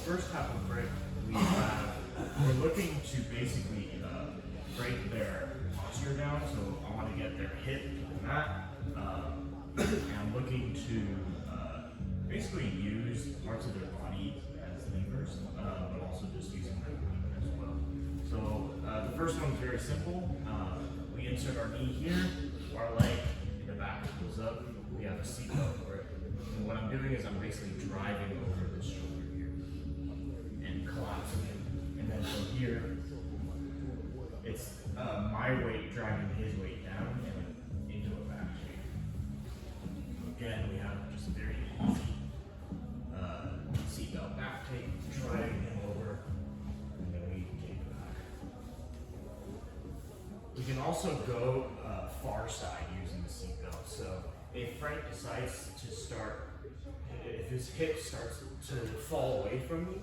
first half of grip, we're looking to basically break their posture down. So I want to get their hip to the mat. And I'm looking to basically use parts of their body as levers, but also just using their movement as well. So the first one's very simple. We insert our knee here, our leg in the back goes up. We have a seatbelt grip. And what I'm doing is I'm basically driving over this shoulder here and collapsing it. And then from here, it's my weight driving his weight down and into a back shape. Again, we have just a very easy seatbelt back take, driving him over, and then we take it back. We can also go far side using the seatbelt. So if Frank decides to start, if his hip starts to fall away from me,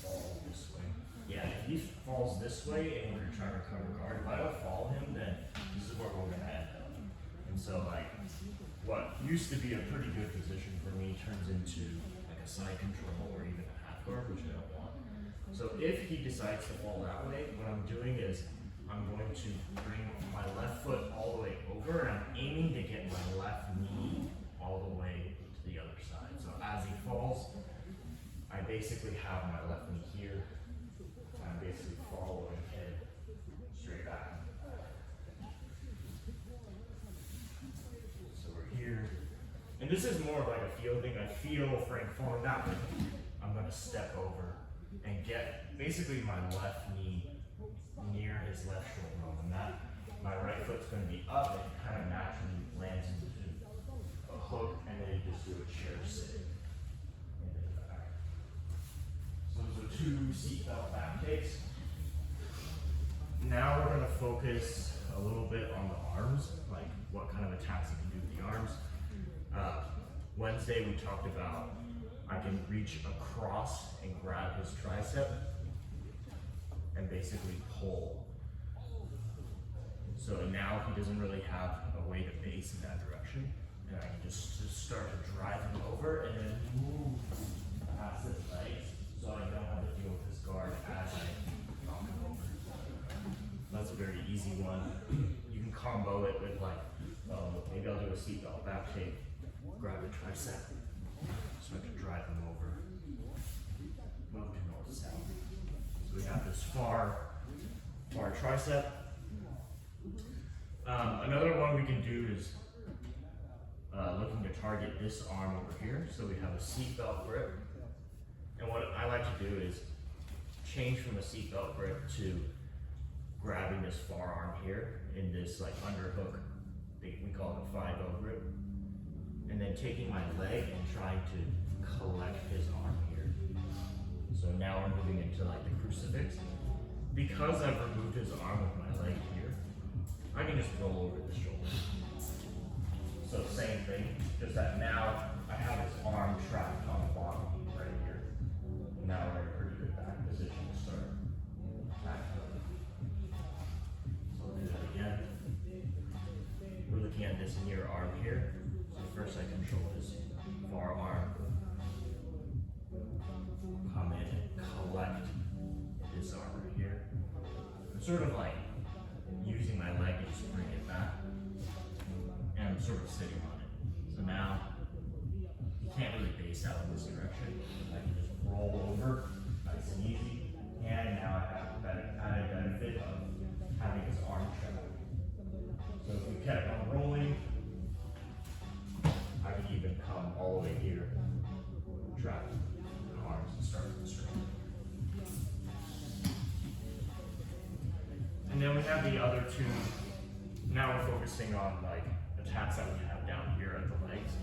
fall this way. Yeah, if he falls this way and we're trying to recover guard, if I don't follow him, then this is where we're gonna end up. And so like, what used to be a pretty good position for me turns into like a side control or even a half guard, which I don't want. So if he decides to fall that way, what I'm doing is I'm going to bring my left foot all the way over and I'm aiming to get my left knee all the way to the other side. So as he falls, I basically have my left knee here. I'm basically following him straight back. So we're here. And this is more of like a feel thing. I feel Frank falling that way. I'm going to step over and get basically my left knee near his left shoulder bone. And that, my right foot's going to be up and kind of naturally lands into a hook, and then you just do a chair sit. So those are 2 seatbelt back takes. Now we're going to focus a little bit on the arms, like what kind of attacks you can do with the arms. Wednesday we talked about I can reach across and grab his tricep and basically pull. So now he doesn't really have a way to base in that direction. And I can just start to drive him over and then move past his legs so I don't have to deal with his guard as I knock him over. That's a very easy one. You can combo it with like, maybe I'll do a seatbelt back take, grab the tricep, start to drive him over, move to north-south. So we have this far tricep. Another one we can do is looking to target this arm over here. So we have a seatbelt grip. And what I like to do is change from a seatbelt grip to grabbing this forearm here in this like underhook, we call it a 5-0 grip. And then taking my leg and trying to collect his arm here. So now we're moving into like the crucifix. Because I've removed his arm with my leg here, I can just roll over the shoulder. So same thing, just that now I have his arm trapped on the bottom right here. Now we're in a pretty good back position to start. Back up. So we'll do that again. We're looking at this near arm here. So first I control his forearm. Come in and collect this arm right here. I'm sort of like using my leg to just bring it back. And I'm sort of sitting on it. So now, you can't really base out in this direction. I can just roll over, nice and easy. And now I have that added benefit of having his arm trapped. So if we kept on rolling, I could even come all the way here, trap the arms and start the string. And then we have the other 2. Now we're focusing on like attacks that we have down here at the legs.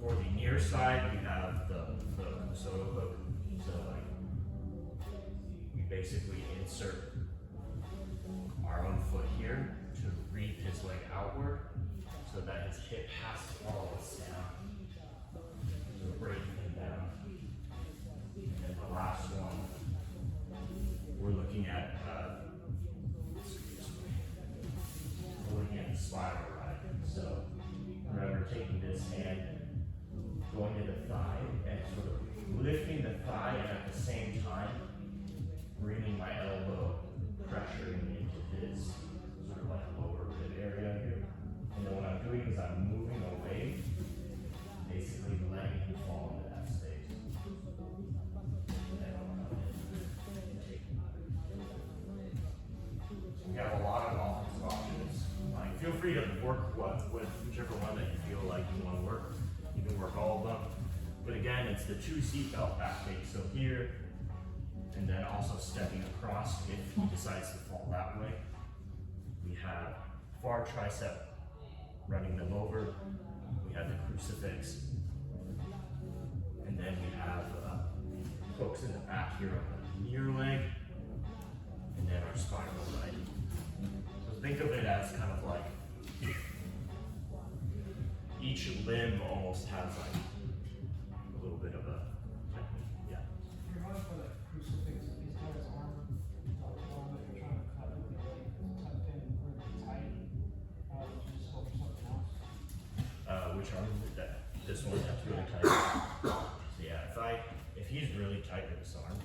For the near side, we have the Soto hook. So like we basically insert our own foot here to reap his leg outward so that his hip has to follow us down. So we're breaking him down. And then the last one, we're looking at the spiral ride. So remember taking this hand, going to the thigh and lifting the thigh and at the same time bringing my elbow pressuring into his sort of like lower rib area here. And then what I'm doing is I'm moving away, basically letting him fall into that space. We have a lot of offensive options. Like, feel free to work with whichever one that you feel like you want to work. You can work all of them. But again, it's the 2 seatbelt back take. So here, and then also stepping across if he decides to fall that way. We have far tricep, running them over. We have the crucifix. And then we have hooks in the back here on the near leg. And then our spinal right. So think of it as kind of like each limb almost has like a little bit of a technique. Yeah. You're going for the crucifix, he's got his arm along that you're trying to cut it, tucked in really tight. Just go for something else. Which arm is that? This one that's really tight. So yeah, if he's really tight with this arm,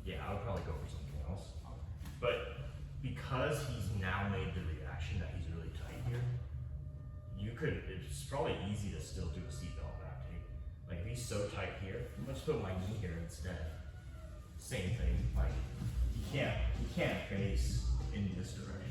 yeah, I would probably go for something else. But because he's now made the reaction that he's really tight here, it's probably easy to still do a seatbelt back take. Like if he's so tight here, let's put my knee here instead. Same thing, like he can't face in this direction.